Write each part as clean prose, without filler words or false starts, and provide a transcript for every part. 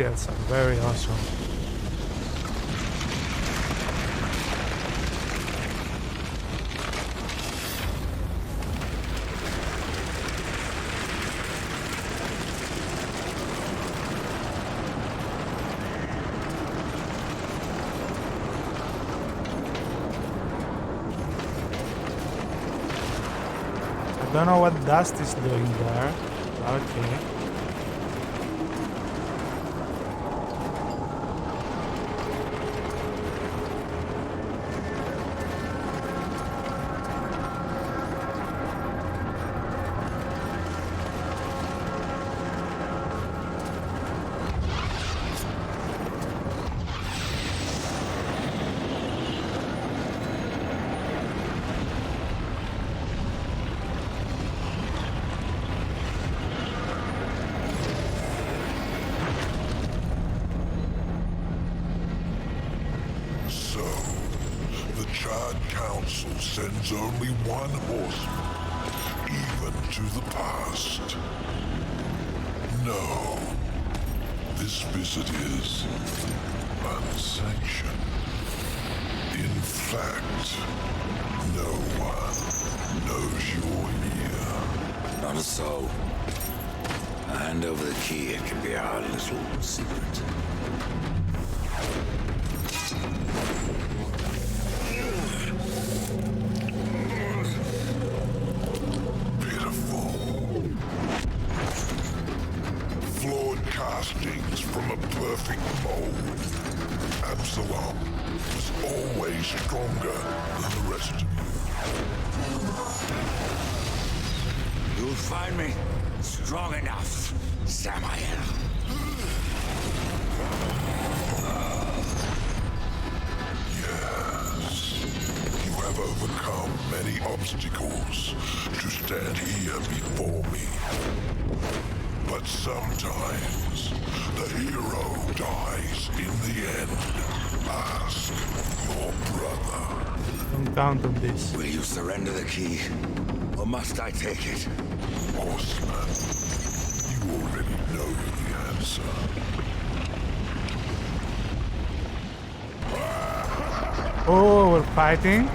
details are very awesome. I don't know what dust is doing there. Okay. Sends only one horseman, even to the past. No, this visit is unsanctioned. In fact, no one knows you're here. Not so. Hand over the key, it can be our little secret. From a perfect mold. Absalom was always stronger than the rest of you. You'll find me strong enough, Samael. Yes. You have overcome many obstacles to stand here before me. But sometimes the hero dies in the end. Ask your brother. Don't count on this. Will you surrender the key, or must I take it? Horseman, you already know the answer. Oh, we're fighting?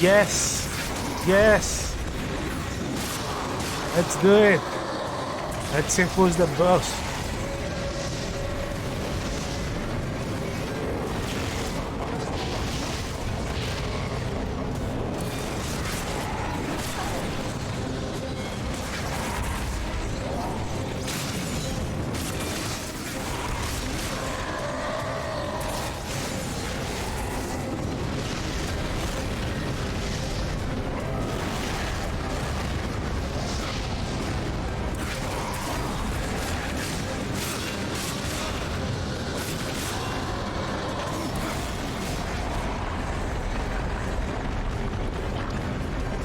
Yes! Yes! Let's do it! Let's see who's the boss.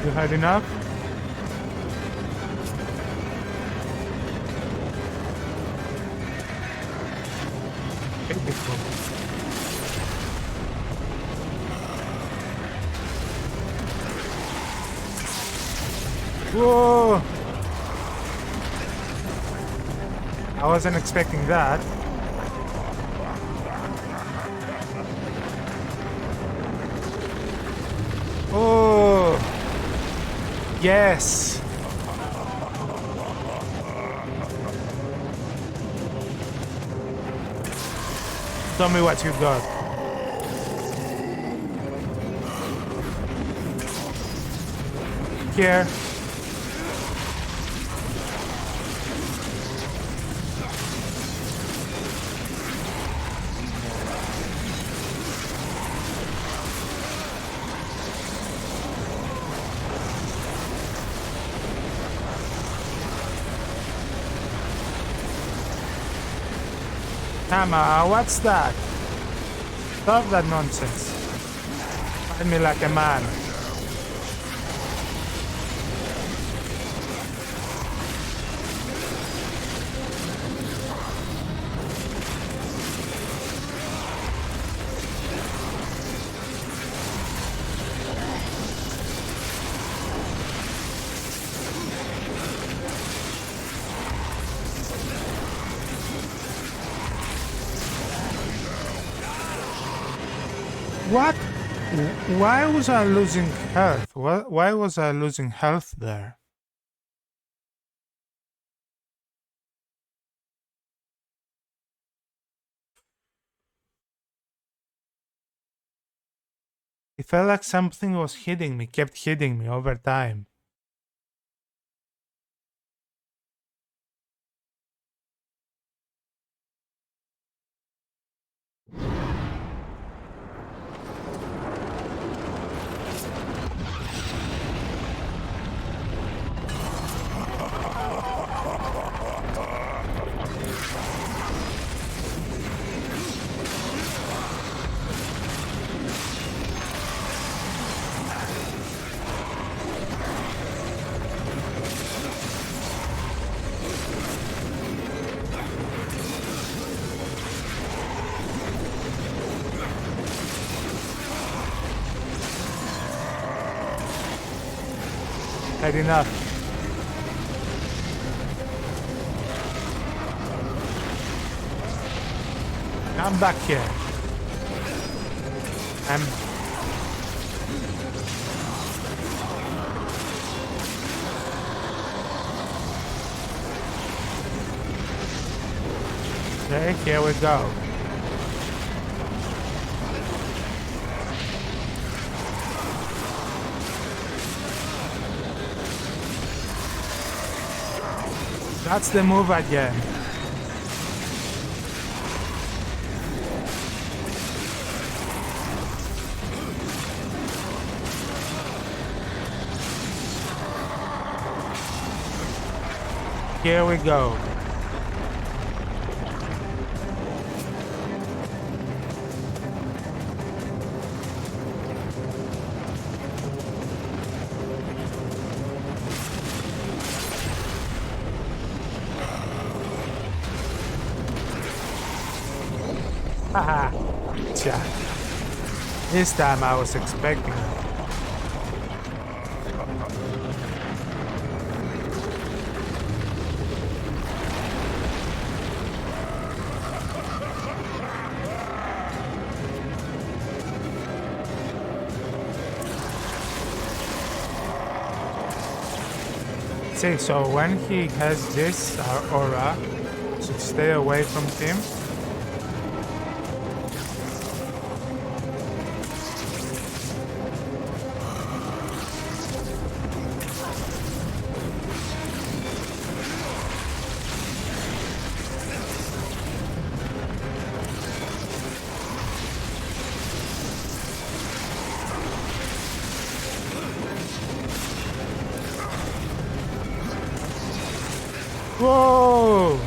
You had enough? Okay, beautiful. Whoa! I wasn't expecting that. Oh! Yes! Tell me what you got. Here. Hammer, what's that? Stop that nonsense. Fight me like a man. What? Why was I losing health? Why was I losing health there? It felt like something was hitting me, kept hitting me over time. Had enough. Come back here. Okay, here we go. That's the move again. Here we go. Haha. This time I was expecting it. See, so when he has this aura, should stay away from him. Whoa!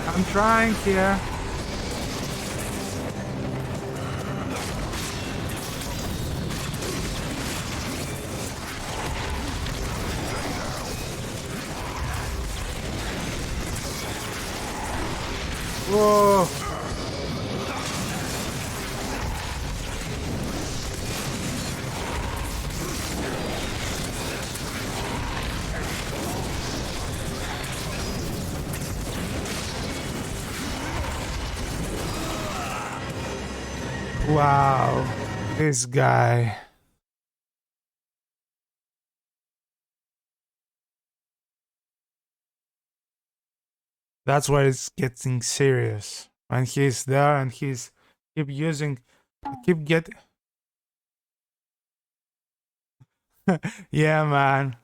I'm trying here. Whoa! Wow, this guy. That's where it's getting serious. When he's there and he's keep get. Yeah, man.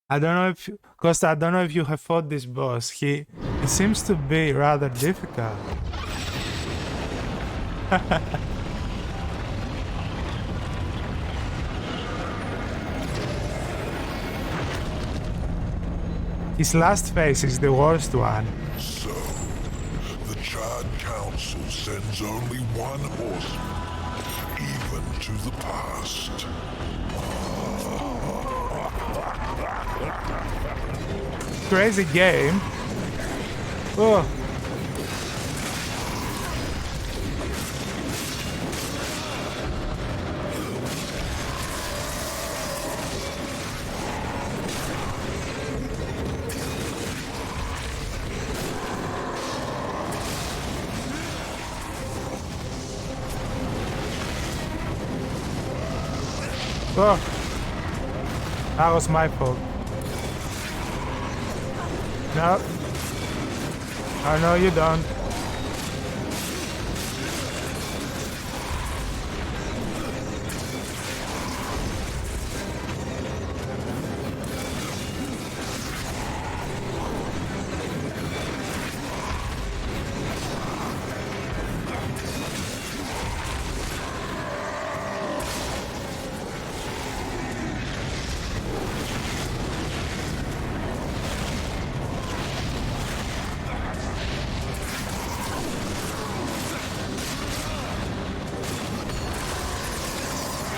I don't know if, Costa, I don't know if you have fought this boss. He seems to be rather difficult. His last phase is the worst one. So, the Chad Council sends only one horseman, even to the past. Crazy game. Oh. Oh, that was my fault. No. Oh, no, you don't.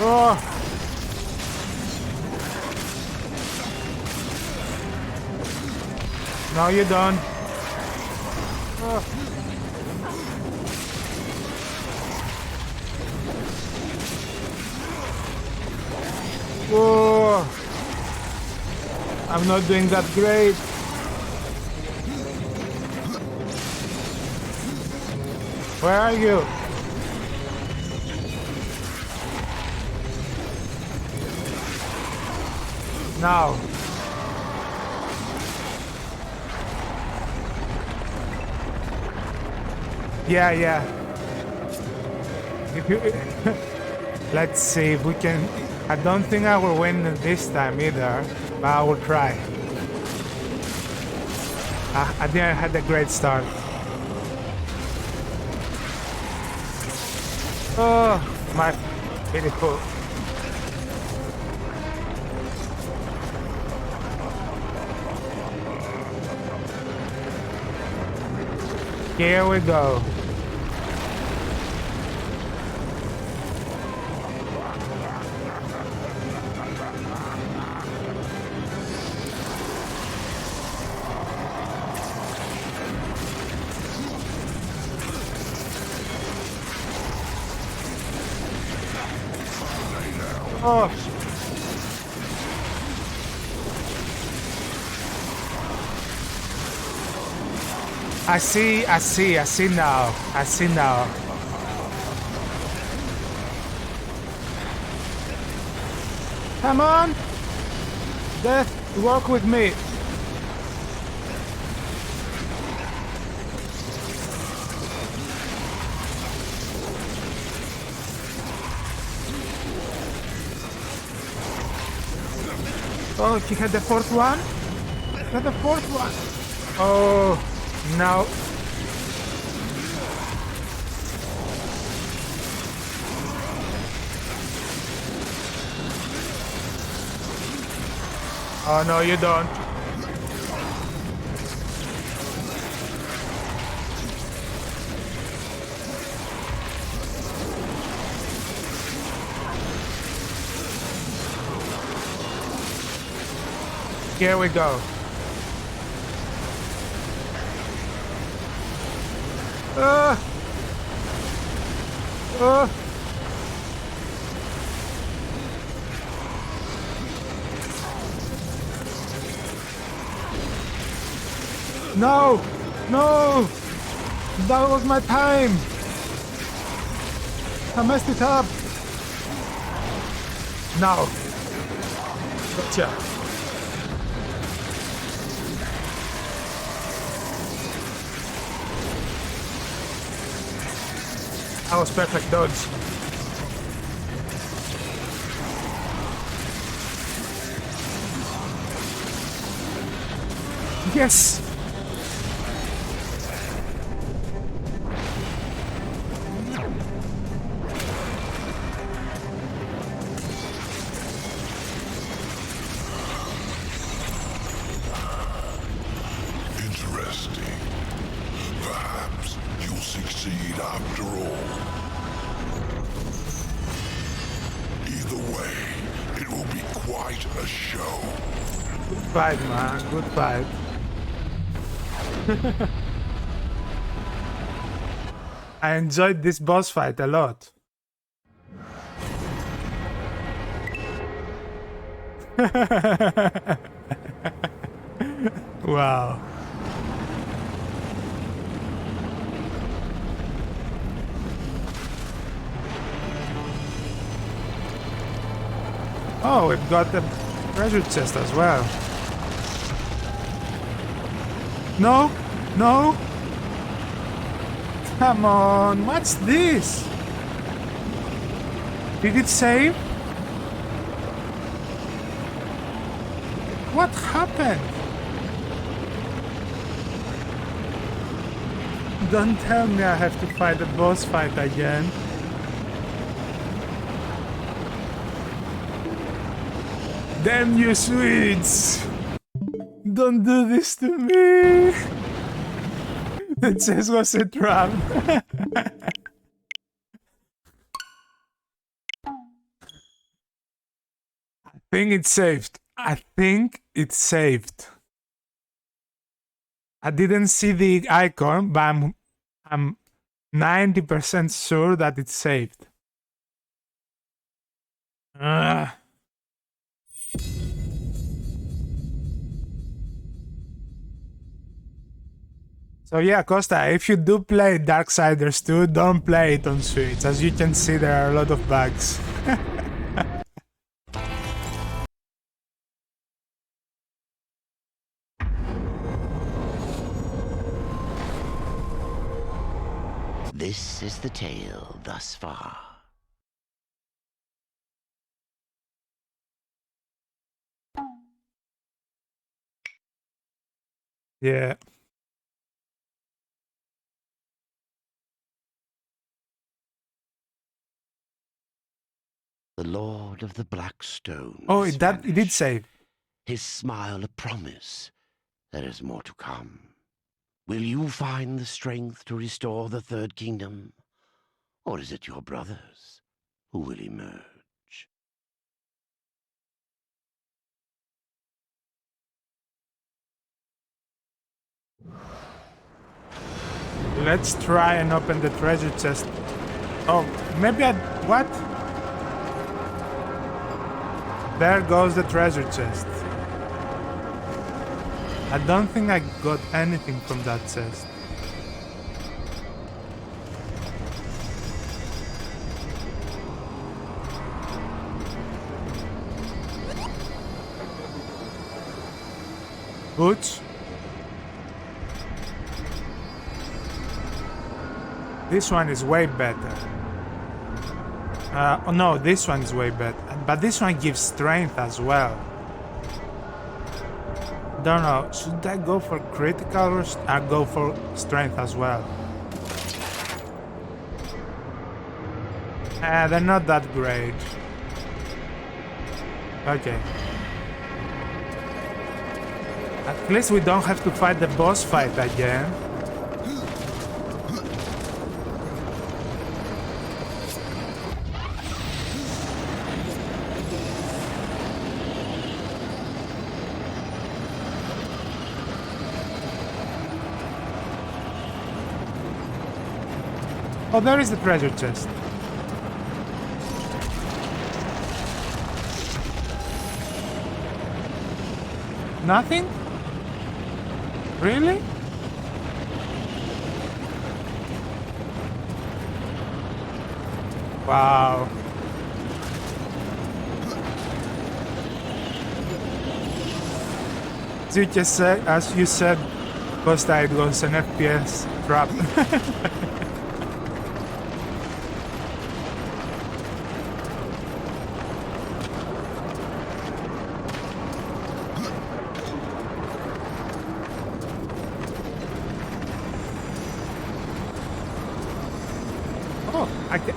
Oh. No, you don't. Oh. Oh. I'm not doing that great. Where are you? Now. Yeah. If you let's see if we can. I don't think I will win this time either, but I will try. I think I had a great start. Oh, my beautiful. Here we go. Oh. I see now. I see now. Come on! Death, work with me. Oh, he had the fourth one? He had the fourth one. Oh, now. Oh, no, you don't. Here we go. No! No! That was my time! I messed it up! No! Gotcha! That was perfect dodge. Yes! Interesting. Perhaps you'll succeed after all. quite a show. Good fight, man. Good fight. I enjoyed this boss fight a lot. Wow. Oh, we've got the treasure chest as well. No, no. Come on, what's this? Did it save? What happened? Don't tell me I have to fight a boss fight again. Damn you Swedes! Don't do this to me! It says was a trap. I think it's saved. I think it's saved. I didn't see the icon, but I'm 90% sure that it's saved. So yeah, Costa, if you do play Darksiders 2, don't play it on Switch. As you can see, there are a lot of bugs. This is the tale thus far. Yeah. The Lord of the Black Stone. Oh, it did save. His smile a promise. There is more to come. Will you find the strength to restore the Third Kingdom? Or is it your brothers who will emerge? Let's try and open the treasure chest. Oh, maybe what? There goes the treasure chest. I don't think I got anything from that chest. Boots. This one is way better. Oh no, this one is way better. But this one gives strength as well. Don't know, should I go for critical or I go for strength as well? They're not that great. Okay. At least we don't have to fight the boss fight again. Oh, there is the treasure chest. Nothing? Really? Wow. As you said, Costa, it was an FPS trap.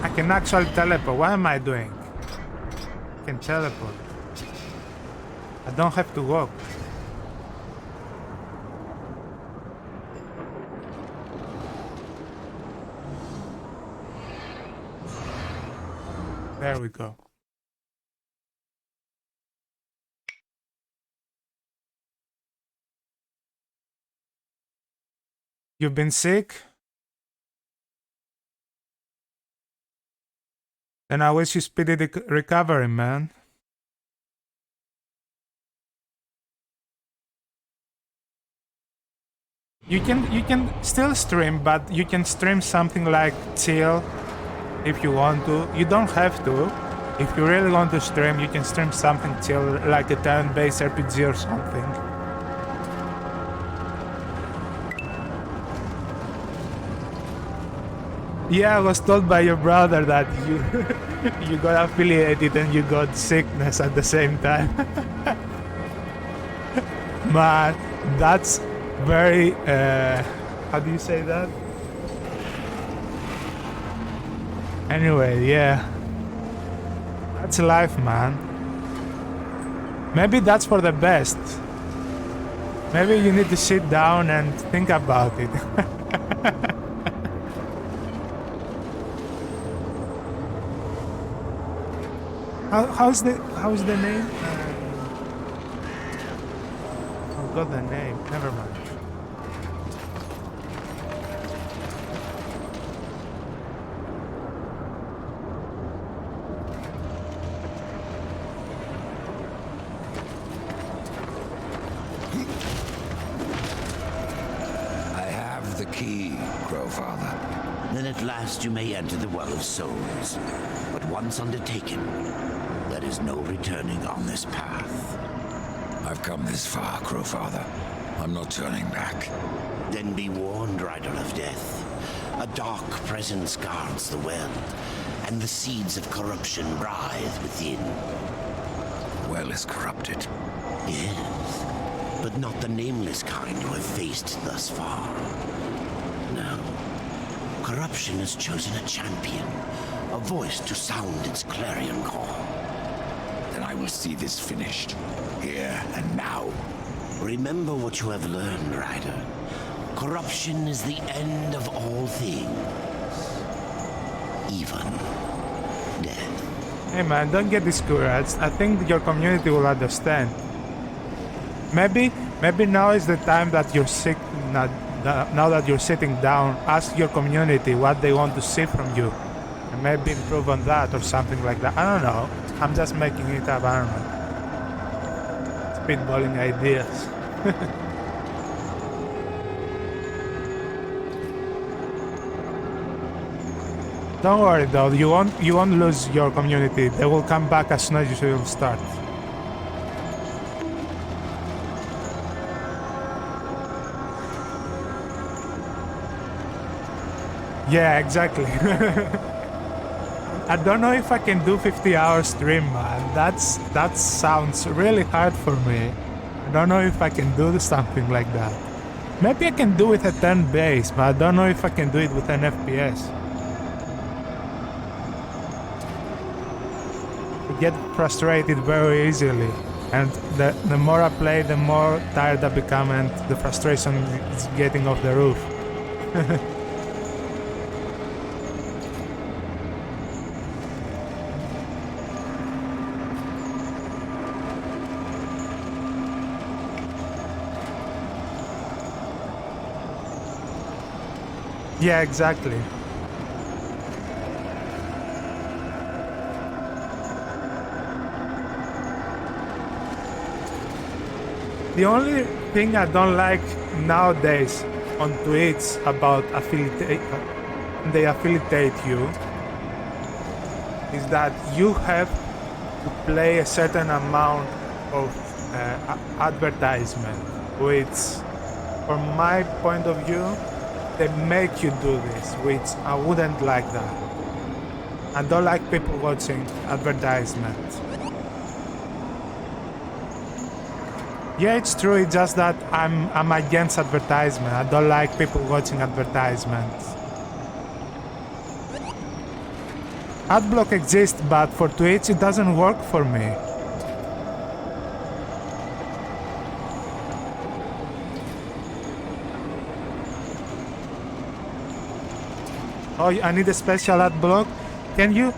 I can actually teleport. What am I doing? I can teleport. I don't have to walk. There we go. You've been sick? Then I wish you speedy recovery, man. You can still stream, but you can stream something like chill if you want to. You don't have to. If you really want to stream, you can stream something chill like a turn-based RPG or something. Yeah, I was told by your brother that you you got affiliated and you got sickness at the same time. Man, that's very how do you say that? Anyway, yeah. That's life, man. Maybe that's for the best. Maybe you need to sit down and think about it. How's the name? I forgot the name. Never mind. I have the key, Crowfather. Then at last you may enter the Well of Souls. But once undertaken, there is no returning on this path. I've come this far, Crowfather. I'm not turning back. Then be warned, Rider of Death. A dark presence guards the well, and the seeds of corruption writhe within. The well is corrupted. Yes, but not the nameless kind you have faced thus far. No. Corruption has chosen a champion, a voice to sound its clarion call. Then I will see this finished, here and now. Remember what you have learned, Rider. Corruption is the end of all things. Even death. Hey man, don't get discouraged. I think your community will understand. Maybe now is the time that you're sick. Now that you're sitting down, ask your community what they want to see from you, and maybe improve on that or something like that. I don't know. I'm just making it up. I don't know. Spitballing ideas. Don't worry though. You won't lose your community. They will come back as soon as you will start. Yeah, exactly. I don't know if I can do 50-hour stream, man. That sounds really hard for me. I don't know if I can do something like that. Maybe I can do with a turn base, but I don't know if I can do it with an FPS. I get frustrated very easily, and the more I play, the more tired I become, and the frustration is getting off the roof. Yeah, exactly. The only thing I don't like nowadays on Twitch about they affiliate you is that you have to play a certain amount of advertisement, which, from my point of view, they make you do this, which I wouldn't like that. I don't like people watching advertisements. Yeah, it's true, it's just that I'm against advertisement. I don't like people watching advertisements. Adblock exists, but for Twitch it doesn't work for me. Oh, I need a special ad block? Can you?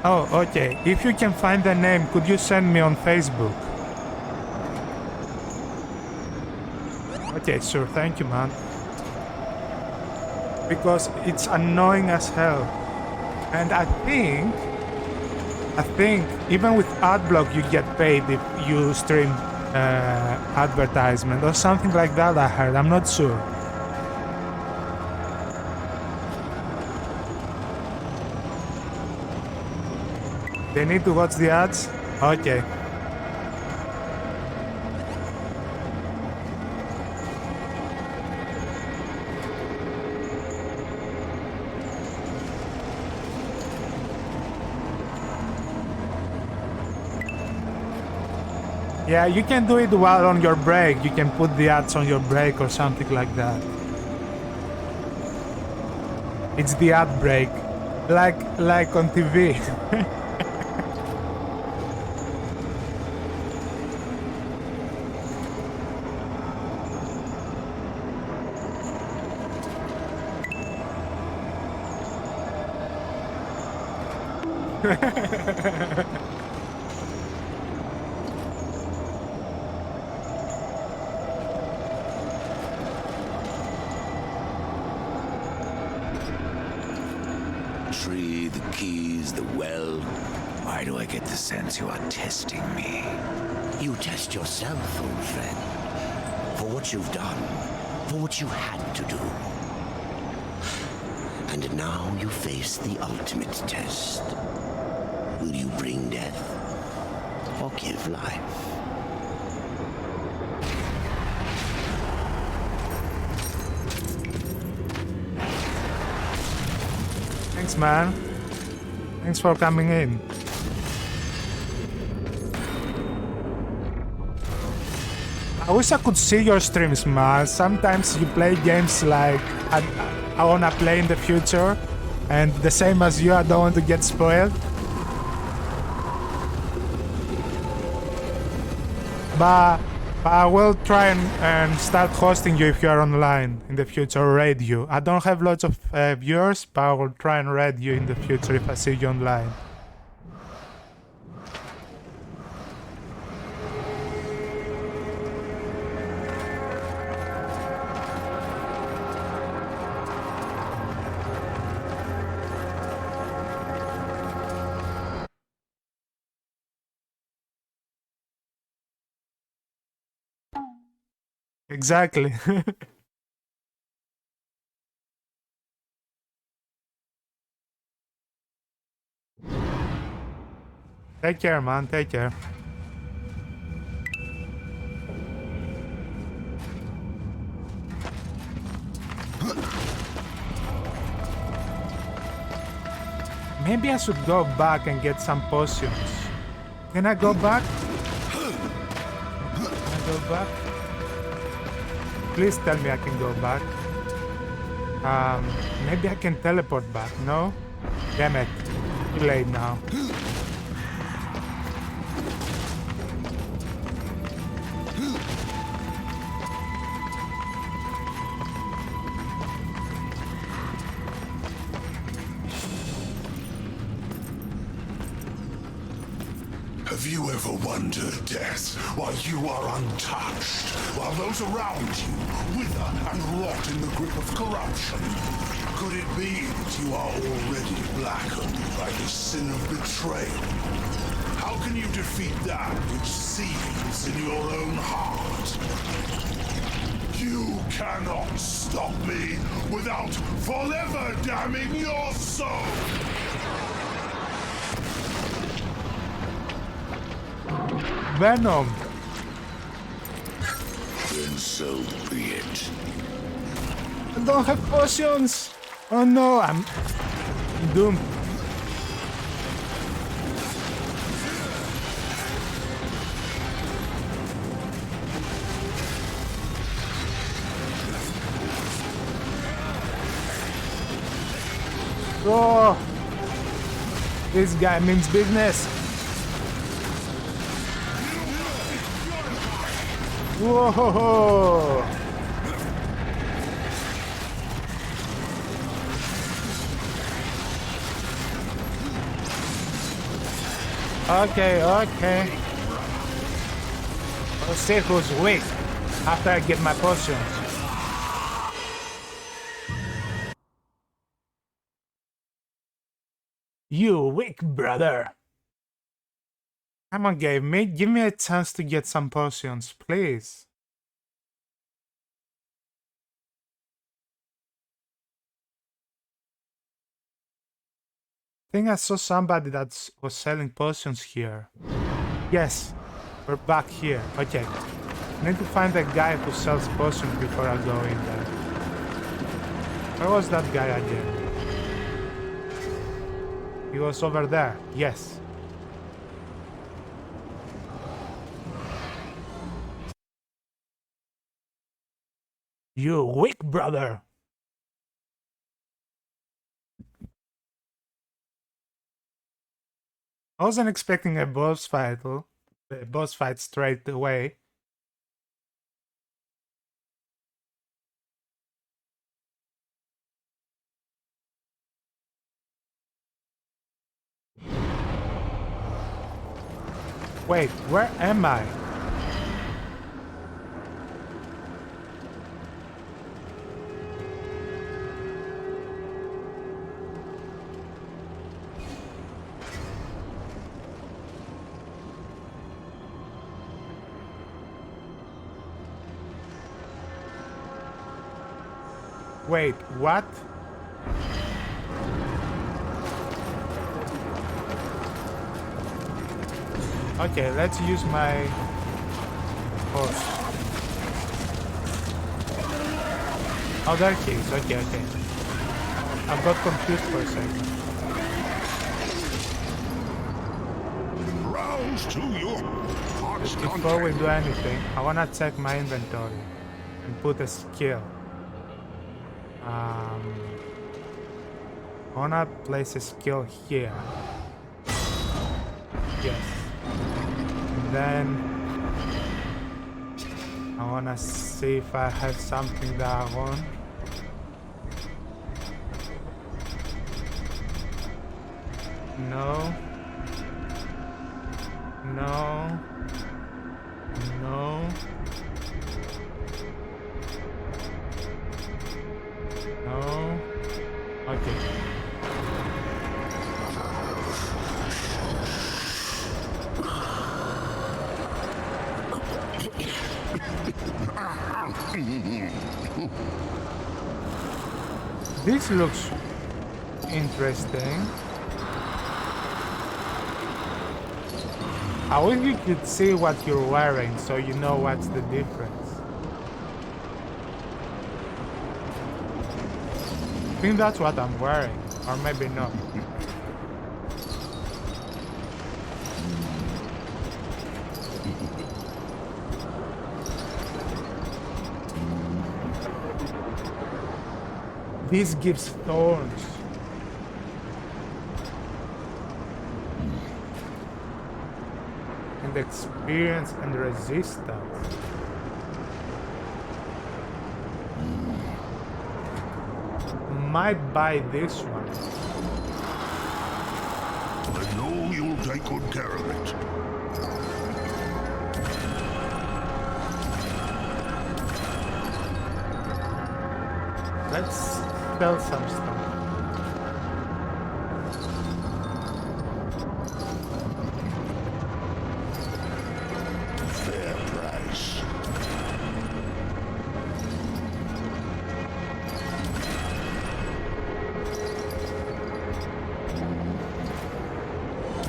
Oh, okay. If you can find the name, could you send me on Facebook? Okay, sure. Thank you, man. because it's annoying as hell. And I think even with adblock you get paid if you stream advertisement or something like that. I heard. I'm not sure. They need to watch the ads? Okay. Yeah, you can do it while on your break. You can put the ads on your break or something like that. It's the ad break, like on TV. Tree, the keys, the well. Why do I get the sense you are testing me? You test yourself, old friend. For what you've done. For what you had to do. And now you face the ultimate test. Will you bring death or give life? Thanks, man. Thanks for coming in. I wish I could see your streams, man. Sometimes you play games like I wanna play in the future, and the same as you, I don't want to get spoiled. But I will try and start hosting you if you are online in the future, or raid you. I don't have lots of viewers, but I will try and raid you in the future if I see you online. Exactly. Take care, man. Take care. Maybe I should go back and get some potions. Can I go back? Can I go back? Please tell me I can go back. Maybe I can teleport back, no? Damn it. Too late now. Have you ever wondered, Death, why you are untouched, while those around you wither and rot in the grip of corruption? Could it be that you are already blackened by the sin of betrayal? How can you defeat that which seethes in your own heart? You cannot stop me without forever damning your soul! Venom. Then so be it. I don't have potions. Oh no, I'm doomed. Oh, this guy means business. Whoa! Okay, okay. We'll see who's weak after I get my potions. You weak brother. Come on, give me a chance to get some potions, please. I think I saw somebody that was selling potions here. Yes, we're back here. Okay. I need to find a guy who sells potions before I go in there. Where was that guy again? He was over there. Yes. You weak brother. I wasn't expecting a boss fight straight away. Wait, where am I? Wait, what? Okay, let's use my horse. Oh, there he is. Okay. I got confused for a second. Rouse to your heart's Before we content. do anything, I wanna check my inventory and put a skill. I wanna place a skill here. Yes. And then I wanna see if I have something that I want. No. No. No. No. Okay. This looks interesting. I wish you could see what you're wearing so you know what's the difference. I think that's what I'm wearing, or maybe not. This gives thorns. And experience and resistance. Might buy this one. I know you'll take good care of it. Let's sell some stuff. Fair price.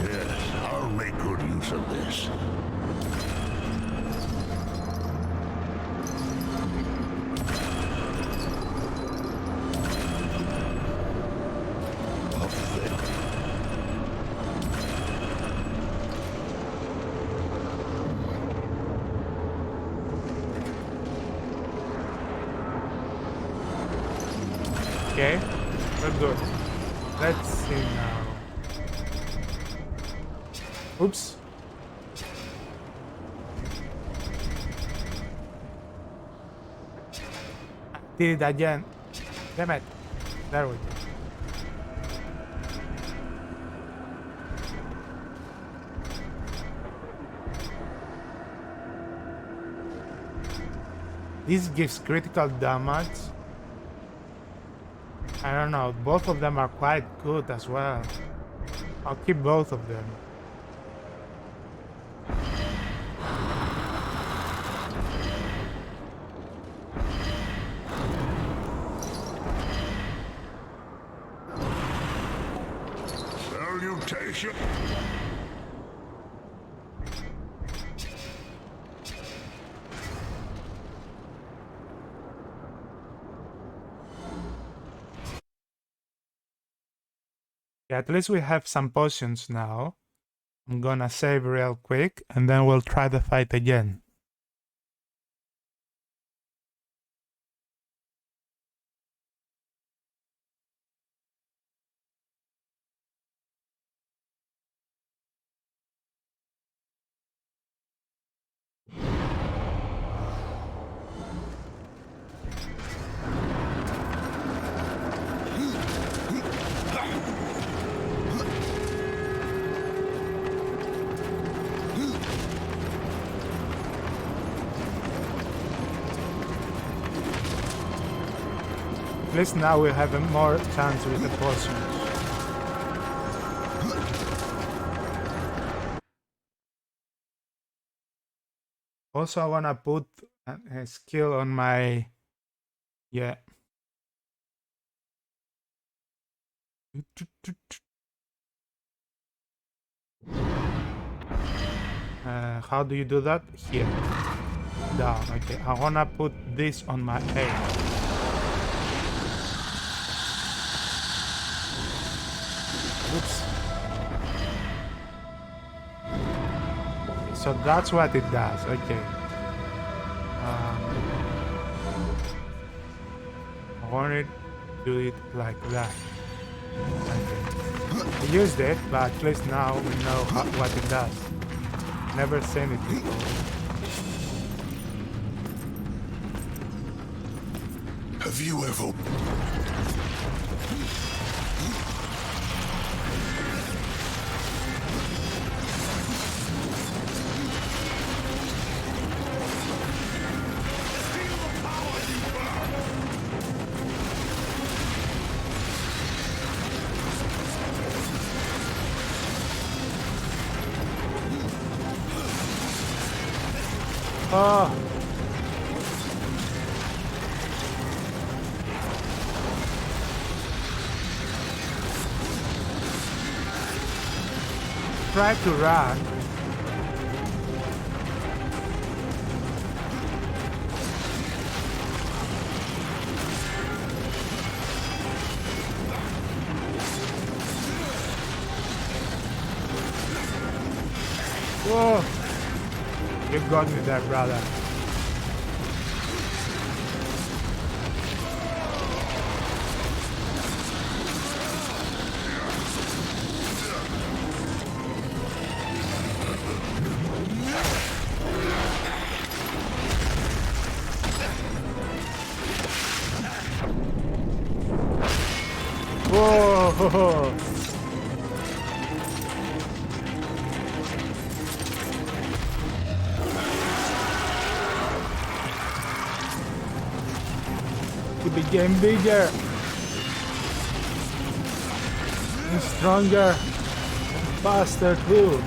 Yes, I'll make good use of this. Okay, we're good. Let's see now. Oops. Did it again. Damn it. There we go. This gives critical damage. I don't know, both of them are quite good as well. I'll keep both of them. Salutation. Yeah, at least we have some potions now. I'm gonna save real quick and then we'll try the fight again. At least now we have a more chance with the potions. Also, I wanna put a skill on my... Yeah. How do you do that? Here. Down. Okay, I wanna put this on my aim. Oops. So that's what it does. Okay. I want to do it like that. Okay. I used it, but at least now we know what it does. Never seen it before. Have you ever... Oh! Try to run. Whoa! You got me there, brother. Whoa! It became bigger and stronger and faster too.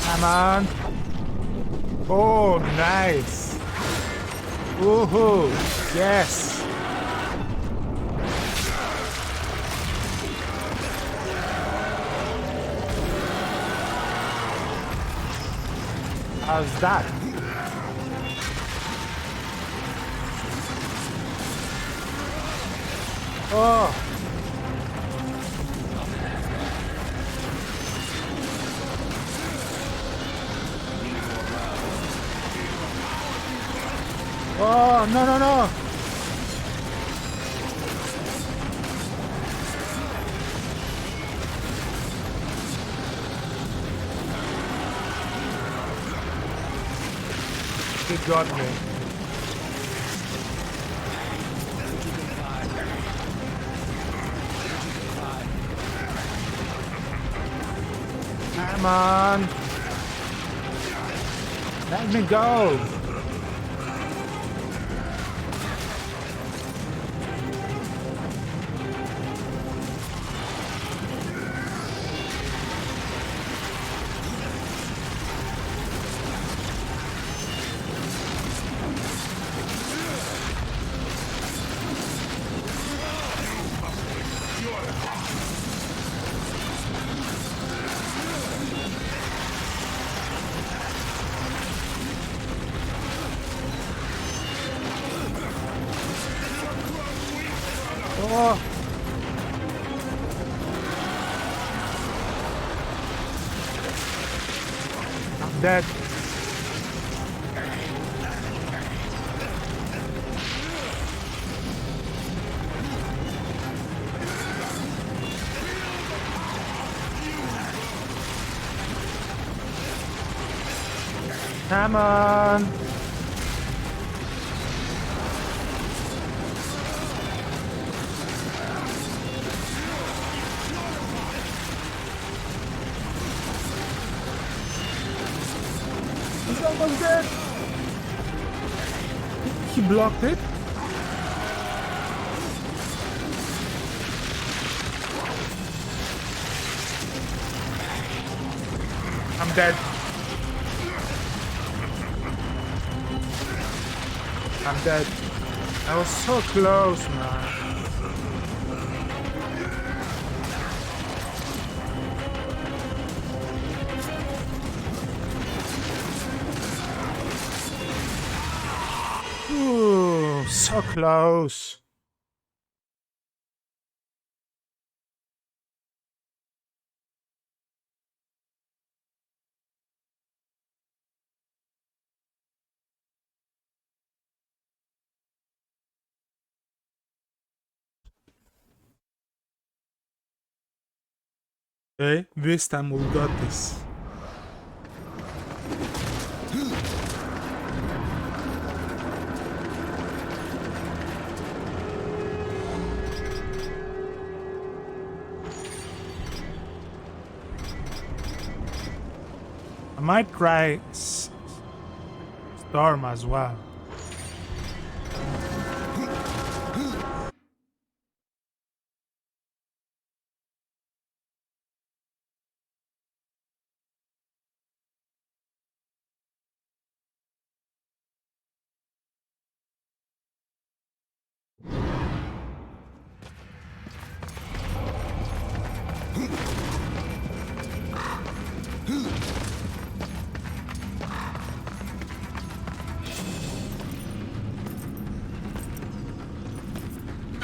Come on. Oh, nice. Woohoo. Yes. How's that? Oh. Oh, no, no, no! He got me. Come on! Let me go! Oh! I'm dead. Come on! He's almost dead! He blocked it? I'm dead. I'm dead. I was so close, man. Ooh, so close. Okay, this time we got this. I might try Storm as well.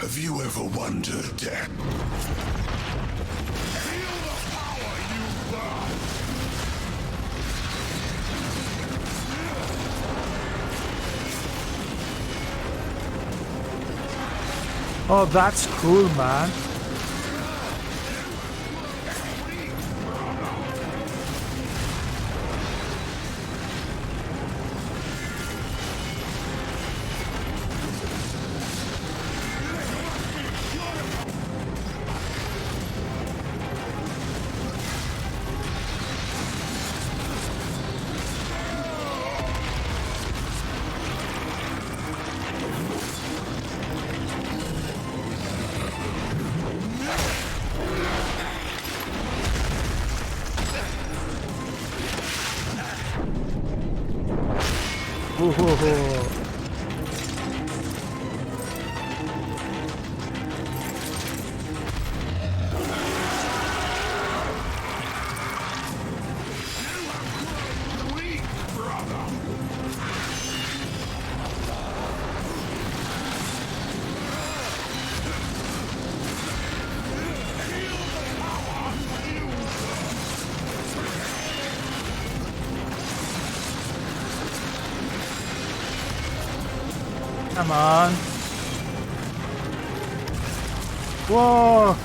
Have you ever wondered, Death? Feel the power you burn! Oh, that's cool, man. Ooh. Come on. Whoa!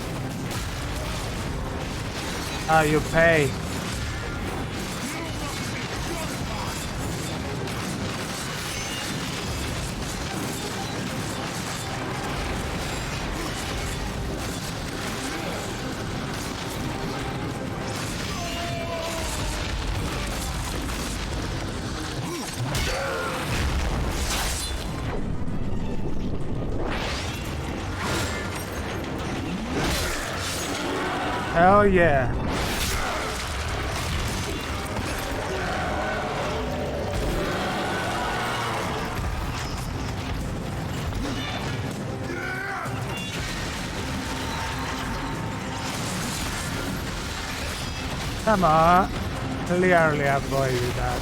Ah, you pay. Hell yeah. Come on. Clearly avoided that.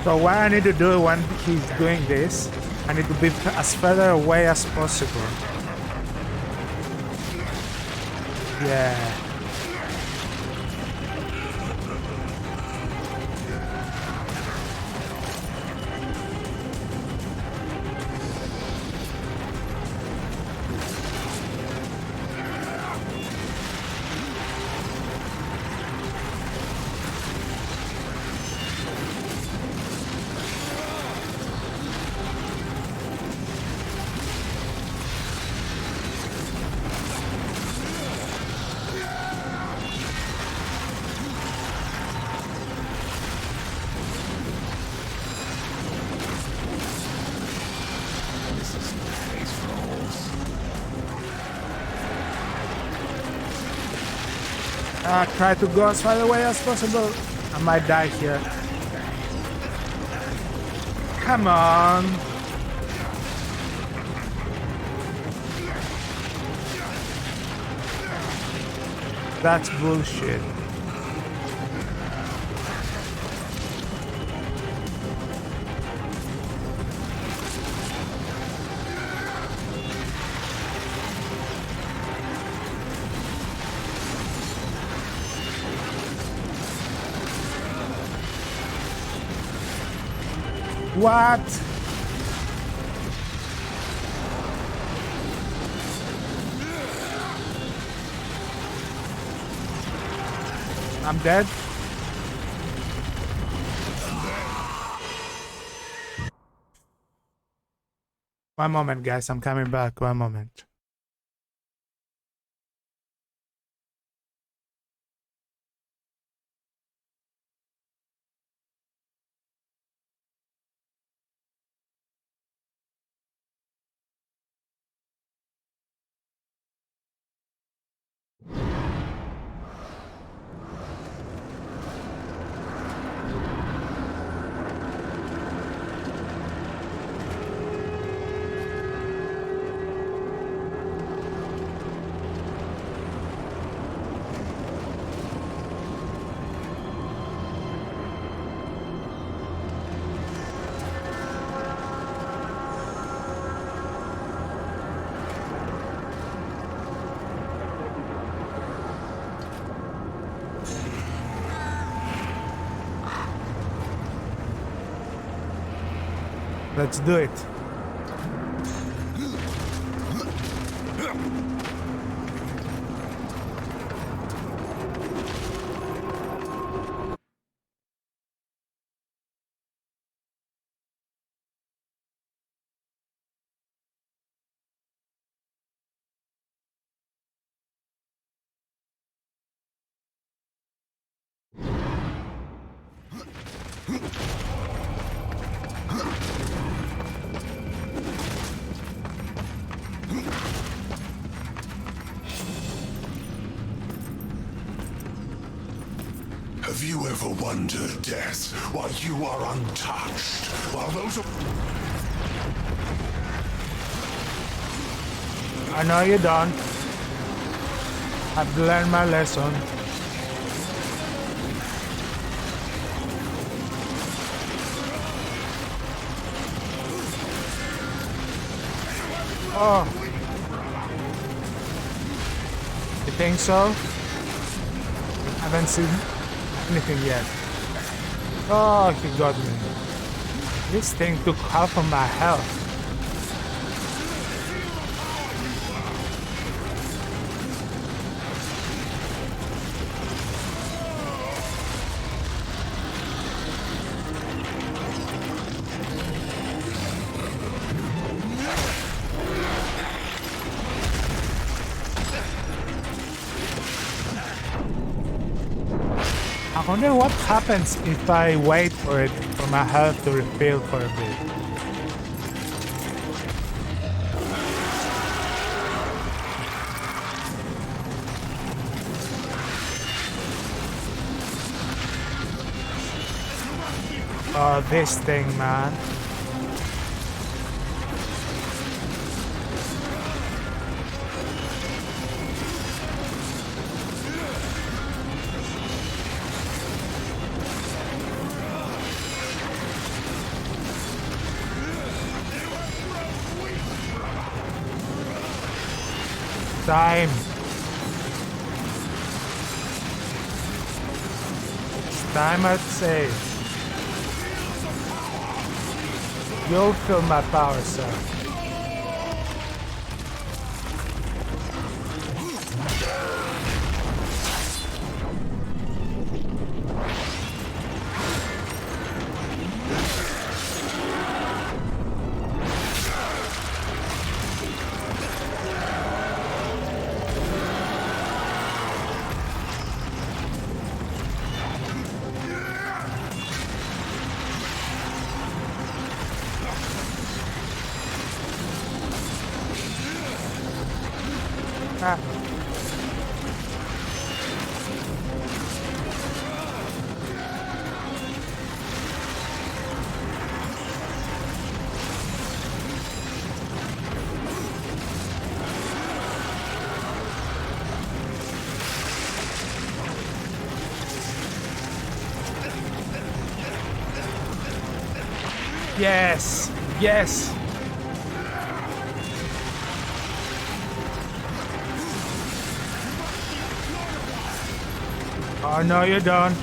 So what I need to do when he's doing this, I need to be as further away as possible. Yeah. Try to go as far away as possible. I might die here. Come on. That's bullshit. What? I'm dead. One moment, guys. I'm coming back. One moment. Let's do it. Have you ever wondered, Death, why you are untouched, while those are... I know you don't. I've learned my lesson. Oh. You think so? I haven't seen anything yet. Oh, he got me. This thing took half of my health. I wonder what happens if I wait for it, for my health to refill for a bit. Oh, this thing, man. Time. It's time, I'd say. You'll feel my power, sir. Ah. Yes, yes. Oh, no, you don't.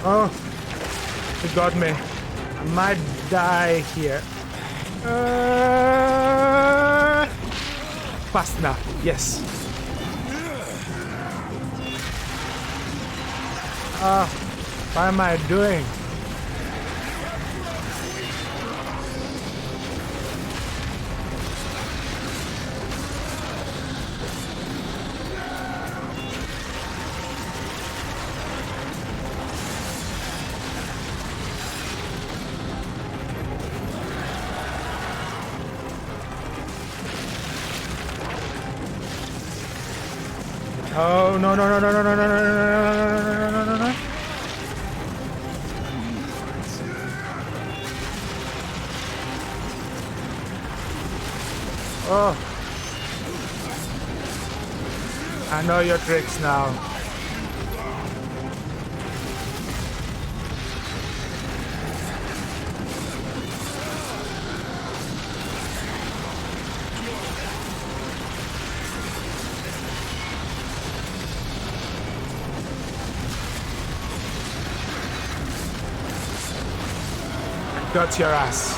Oh, he got me. I might die here. Fast enough, yes. What am I doing? Oh, no, no, no, no, no, no, no, no, no, no, no, no, no. Oh. I know your tricks now. Got your ass.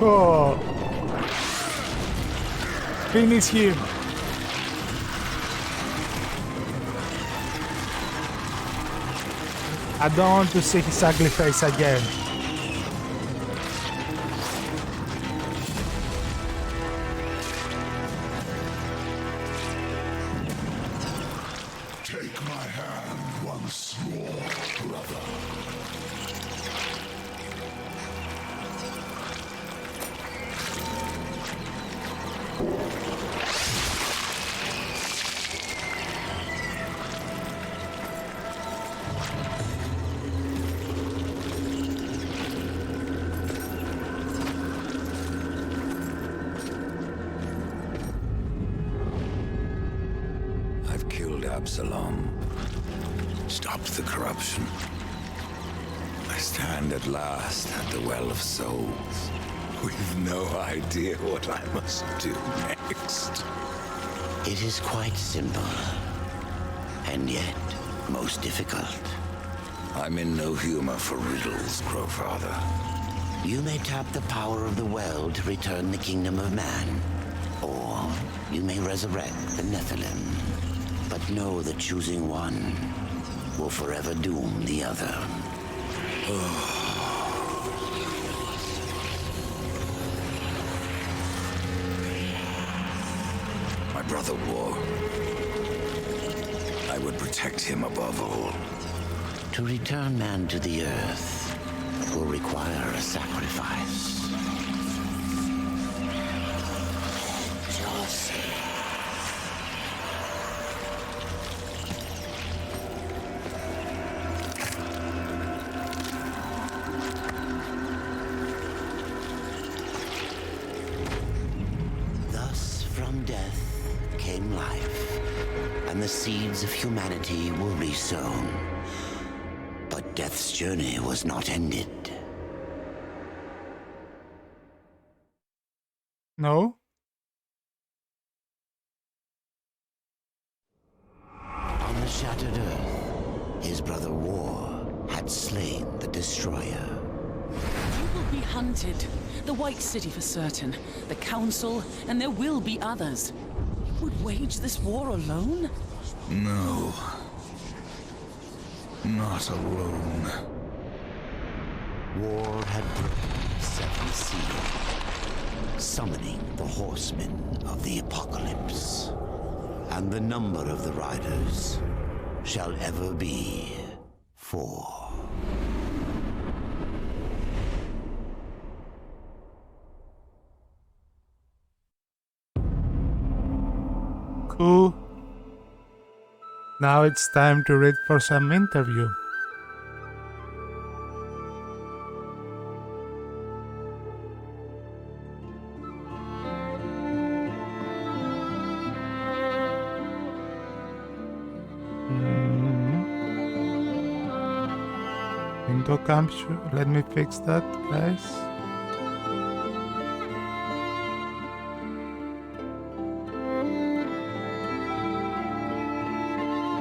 Oh. Finish him. I don't want to see his ugly face again. Take my hand once more. Absalom. Stopped the corruption. I stand at last at the Well of Souls, with no idea what I must do next. It is quite simple, and yet most difficult. I'm in no humor for riddles, Crowfather. You may tap the power of the well to return the kingdom of man, or you may resurrect the Nephilim. But know that choosing one will forever doom the other. My brother War. I would protect him above all. To return man to the earth will require a sacrifice. Thus from death came life, and the seeds of humanity were resown. But death's journey was not ended. No? On the shattered earth, his brother War had slain the destroyer. You will be hunted. The White City for certain. The Council, and there will be others. You would wage this war alone? No. Not alone. War had broken the seventh seal, summoning the horsemen of the apocalypse. And the number of the riders shall ever be 4. Cool. Now it's time to read for some interview. Thanokami, let me fix that, guys.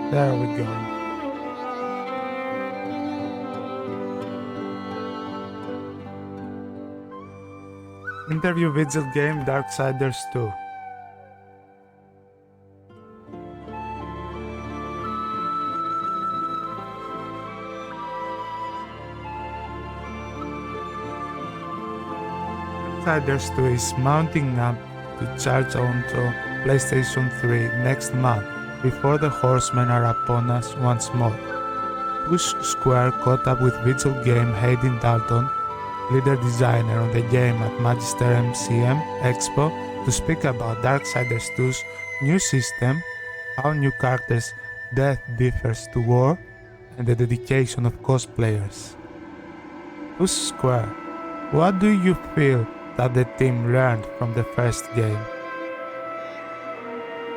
There we go. Interview video game Darksiders 2. Darksiders 2 is mounting up to charge onto PlayStation 3 next month, before the horsemen are upon us once more. ♫Square caught up with video game 𝙬𝙬𝙬, leader designer on the game at Magister MCM Expo, to speak about Darksiders 2's new system, how new characters' death differs to war, and the dedication of cosplayers. ♫Square, what do you feel that the team learned from the first game?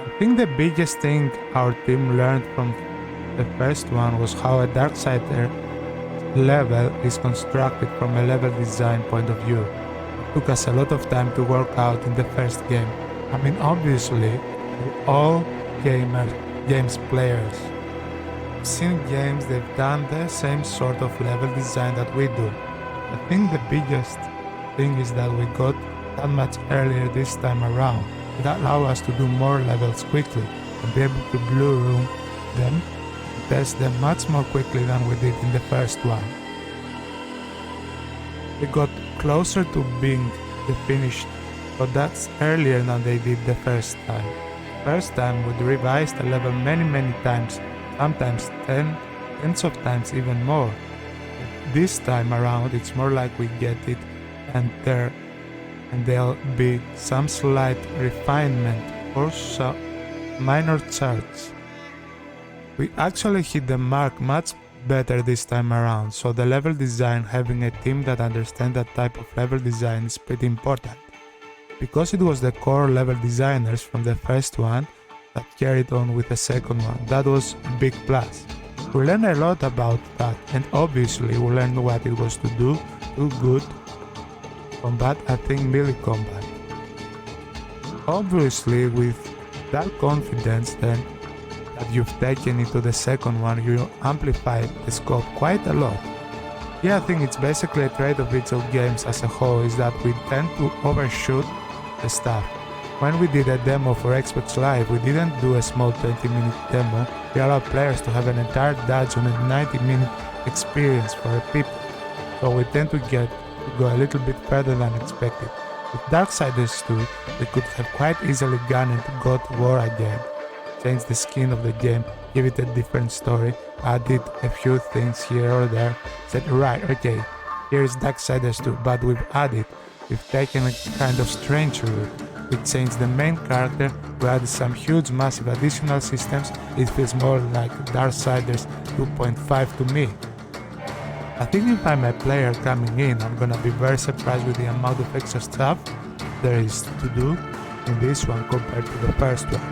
I think the biggest thing our team learned from the first one was how a Darksider level is constructed from a level design point of view. It took us a lot of time to work out in the first game. I mean, obviously, we're all games players. I've seen games they've done the same sort of level design that we do. I think the biggest thing is that we got that much earlier this time around. It allowed us to do more levels quickly and be able to blue room them and test them much more quickly than we did in the first one. We got closer to being the finished, but that's earlier than they did the first time. First time we'd revise the level many times, sometimes tens of times even more. But this time around it's more like we get it and there'll be some slight refinement or some minor charts. We actually hit the mark much better this time around, so the level design, having a team that understands that type of level design is pretty important. Because it was the core level designers from the first one, that carried on with the second one. That was a big plus. We learned a lot about that, and obviously we learned what it was to do good combat, I think melee combat. Obviously with that confidence then that you've taken into the second one, you amplify the scope quite a lot. Yeah, I think it's basically a trait of video games as a whole, is that we tend to overshoot the stuff. When we did a demo for Xbox Live, we didn't do a small 20-minute demo, we allowed players to have an entire dungeon and 90-minute experience for a people. So we tend to go a little bit further than expected. With Darksiders 2, we could have quite easily gone into God of War again, change the skin of the game, give it a different story, added a few things here or there, said right, okay, here is Darksiders 2, but we've taken a kind of strange route. We changed the main character, we added some huge massive additional systems, it feels more like Darksiders 2.5 to me. I think if I'm a player coming in, I'm gonna be very surprised with the amount of extra stuff there is to do in this one compared to the first one.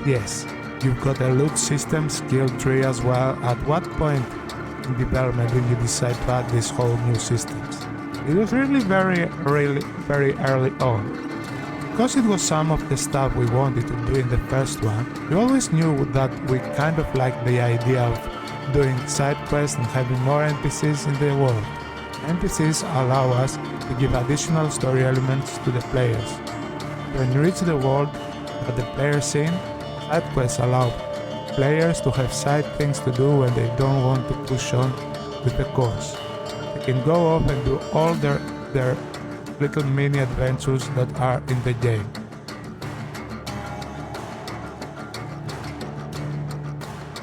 Yes, you've got a loot system, skill tree as well. At what point in development did you decide to add these whole new systems? It was really very early on. Because it was some of the stuff we wanted to do in the first one, we always knew that we kind of liked the idea of doing side quests and having more NPCs in the world. NPCs allow us to give additional story elements to the players. When you reach the world that the players in, side quests allow players to have side things to do when they don't want to push on with the course. They can go off and do all their little mini adventures that are in the game.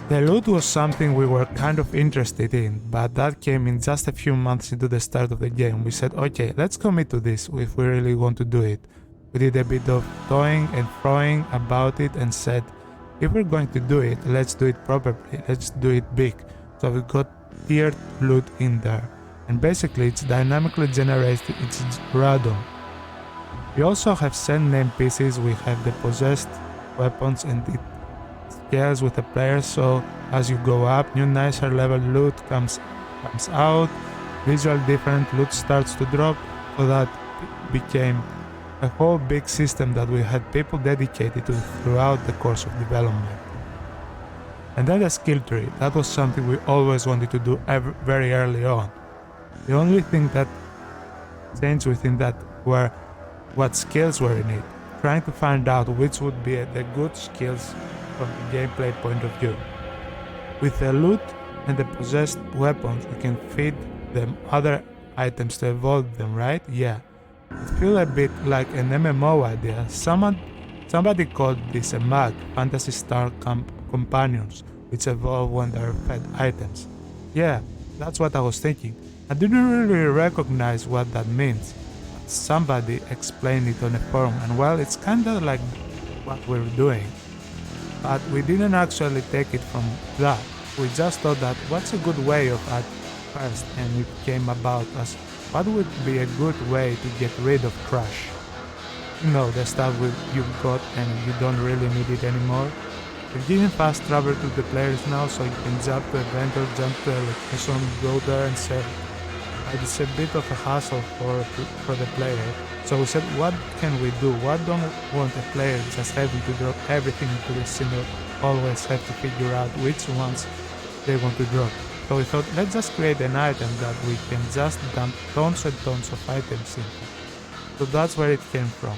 The loot was something we were kind of interested in, but that came in just a few months into the start of the game. We said, okay, let's commit to this if we really want to do it. We did a bit of toying and throwing about it and said, if we're going to do it, let's do it properly, let's do it big. So we got tiered loot in there, and basically it's dynamically generated, it's random. We also have send name pieces, we have the possessed weapons, and it scales with the player, so as you go up, new nicer level loot comes out, visual different loot starts to drop, so that became a whole big system that we had people dedicated to throughout the course of development. And then a skill tree, that was something we always wanted to do very early on. The only thing that changed within that were what skills were in it, trying to find out which would be the good skills from the gameplay point of view. With the loot and the possessed weapons, we can feed them other items to evolve them, right? Yeah. It feels a bit like an MMO idea. Somebody called this a MAG, Fantasy Star Companions, which evolve when they're fed items. Yeah, that's what I was thinking. I didn't really recognize what that means. Somebody explained it on a forum, and well, it's kinda like what we're doing. But we didn't actually take it from that. We just thought that what's a good way of at first, and it came about as what would be a good way to get rid of trash. You know, the stuff you've got and you don't really need it anymore. We're giving fast travel to the players now, so you can jump to a vendor, jump to a location, go there and sell. But it's a bit of a hassle for the player. So we said, what can we do? What don't want a player just having to drop everything into the single, always have to figure out which ones they want to drop. So we thought, let's just create an item that we can just dump tons and tons of items into. So that's where it came from.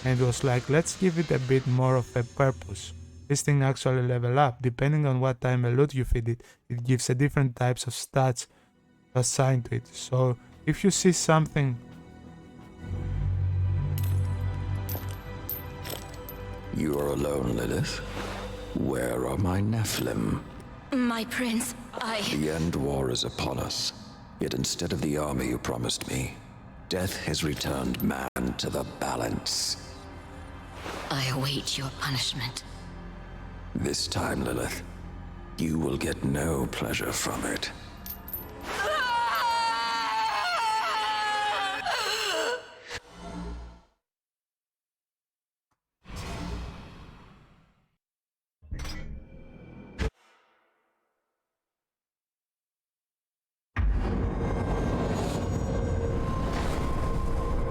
And it was like, let's give it a bit more of a purpose. This thing actually level up. Depending on what time of loot you feed it, it gives a different types of stats assigned to it. So if you see something... You are alone, Lilith. Where are my Nephilim? My prince, The end war is upon us. Yet instead of the army you promised me, death has returned man to the balance. I await your punishment. This time, Lilith, you will get no pleasure from it.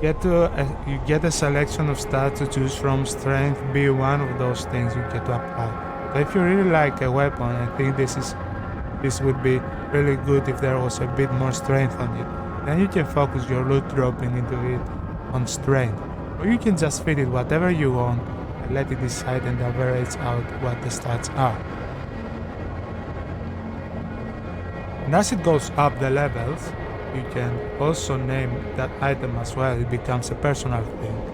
you get a selection of stats to choose from. Strength be one of those things you get to apply. So if you really like a weapon, I think this would be really good if there was a bit more strength on it. Then you can focus your loot dropping into it on strength. Or you can just feed it whatever you want and let it decide and average out what the stats are. And as it goes up the levels, you can also name that item as well. It becomes a personal thing.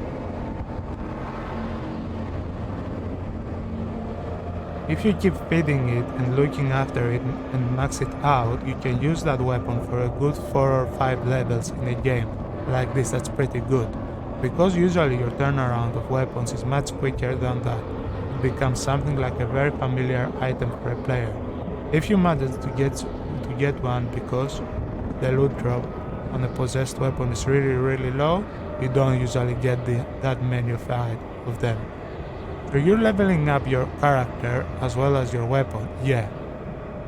If you keep feeding it and looking after it and max it out, you can use that weapon for a good 4 or 5 levels in a game. Like this, that's pretty good. Because usually your turnaround of weapons is much quicker than that, it becomes something like a very familiar item for a player. If you manage to get one because the loot drop on a possessed weapon is really low, you don't usually get that many of them. So you're leveling up your character as well as your weapon, yeah.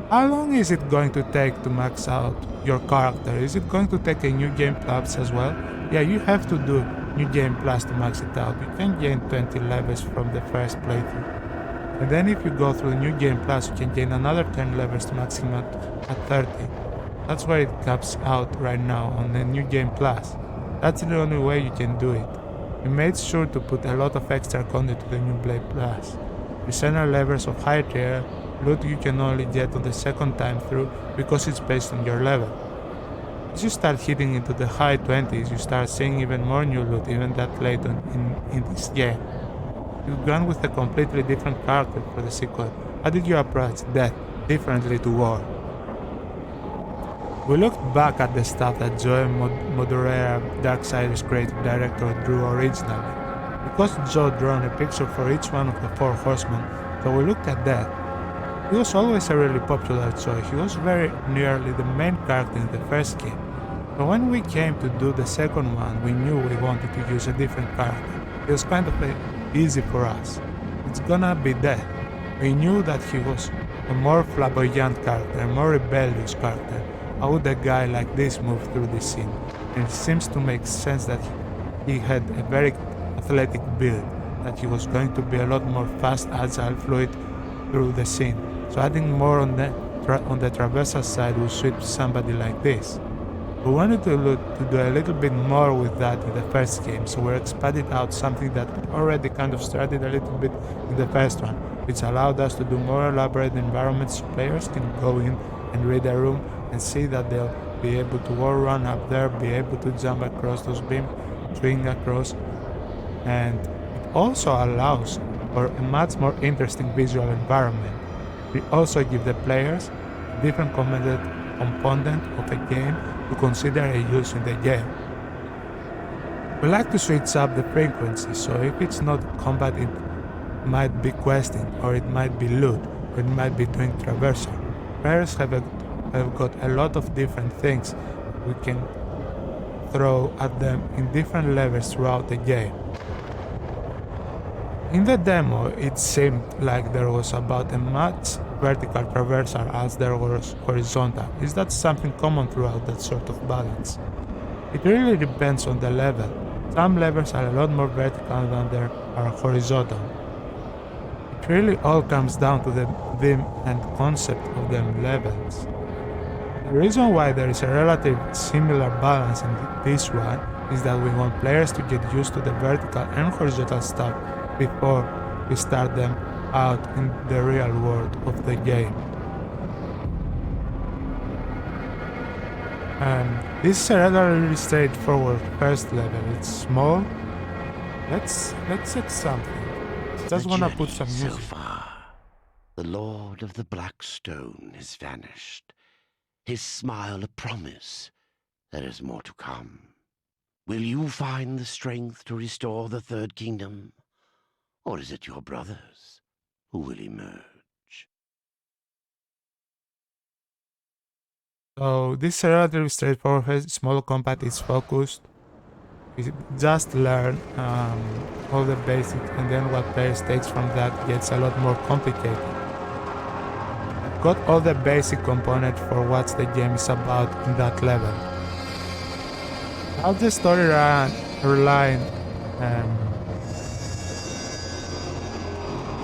How long is it going to take to max out your character? Is it going to take a new game plus as well? Yeah, you have to do new game plus to max it out. You can gain 20 levels from the first playthrough. And then if you go through new game plus, you can gain another 10 levels to max him at 30. That's where it caps out right now on the new game plus. That's the only way you can do it. We made sure to put a lot of extra content to the new Blade Plus. Reseller levels of high tier loot you can only get on the second time through because it's based on your level. As you start hitting into the high 20s, you start seeing even more new loot even that late in this game. You've gone with a completely different character for the sequel. How did you approach death differently to war? We looked back at the stuff that 𝙬𝙬𝙖𝙬𝙗, Darksiders creative director, drew originally. Because Joe drawn a picture for each one of the 4 horsemen, so we looked at that. He was always a really popular choice. He was very nearly the main character in the first game. But when we came to do the second one, we knew we wanted to use a different character. It was kind of easy for us. It's gonna be that. We knew that he was a more flamboyant character, a more rebellious character. How would a guy like this move through the scene? And it seems to make sense that he had a very athletic build, that he was going to be a lot more fast, agile, fluid through the scene. So adding more on the traversal side would suit somebody like this. We wanted to do a little bit more with that in the first game, so we expanded out something that already kind of started a little bit in the first one, which allowed us to do more elaborate environments so players can go in and read a room and see that they'll be able to wall run up there, be able to jump across those beams, swing across, and it also allows for a much more interesting visual environment. We also give the players a different component of a game to consider a use in the game. We like to switch up the frequency, so if it's not combat, it might be questing, or it might be loot, or it might be doing traversal. Players have got a lot of different things we can throw at them in different levels throughout the game. In the demo, it seemed like there was about as much vertical traversal as there was horizontal. Is that something common throughout that sort of balance? It really depends on the level. Some levels are a lot more vertical than there are horizontal. It really all comes down to the theme and concept of them levels. The reason why there is a relative similar balance in this one is that we want players to get used to the vertical and horizontal stuff before we start them out in the real world of the game. This is a relatively straightforward first level. It's small. Let's check something. Just wanna put some music. So far, the Lord of the Black Stone has vanished. His smile a promise there is more to come. Will you find the strength to restore the Third Kingdom? Or is it your brothers who will emerge? So this is a relatively straightforward small combat. Is focused. We just learn all the basics, and then what players takes from that gets a lot more complicated. I've got all the basic components for what the game is about in that level. How the story relying.